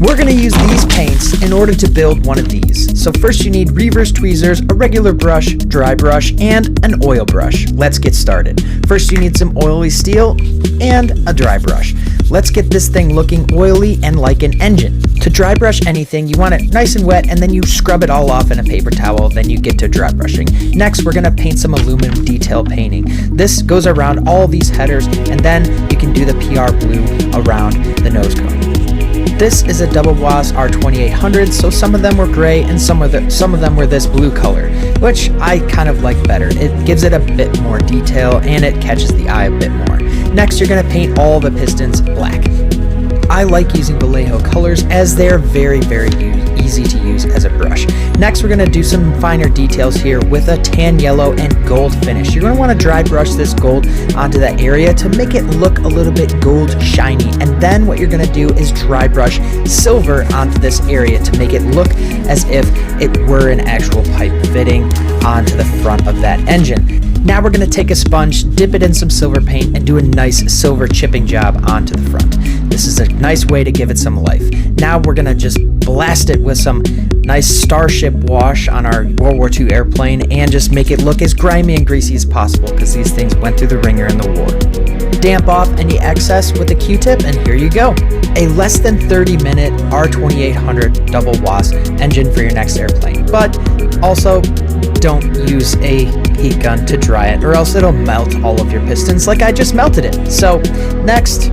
We're going to use these paints in order to build one of these. So first you need reverse tweezers, a regular brush, dry brush, and an oil brush. Let's get started. First you need some oily steel and a dry brush. Let's get this thing looking oily and like an engine. To dry brush anything, you want it nice and wet, and then you scrub it all off in a paper towel, then you get to dry brushing. Next, we're going to paint some aluminum detail painting. This goes around all these headers, and then you can do the PR blue around the nose cone. This is a Double Boss R2800, so some of them were gray and some of them were this blue color, which I kind of like better. It gives it a bit more detail and it catches the eye a bit more. Next, you're going to paint all the pistons black. I like using Vallejo colors as they're very easy to use as a brush. Next, we're going to do some finer details here with a tan yellow and gold finish. You're going to want to dry brush this gold onto that area to make it look a little bit gold shiny. And then what you're going to do is dry brush silver onto this area to make it look as if it were an actual pipe fitting onto the front of that engine. Now we're going to take a sponge, dip it in some silver paint, and do a nice silver chipping job onto the front. This is a nice way to give it some life. Now we're going to just blast it with some nice Starship wash on our World War II airplane and just make it look as grimy and greasy as possible because these things went through the ringer in the war. Damp off any excess with a Q-tip, and here you go. A less than 30-minute R2800 Double Boss engine for your next airplane. But also, don't use a heat gun to dry it, or else it'll melt all of your pistons like I just melted it. So, next,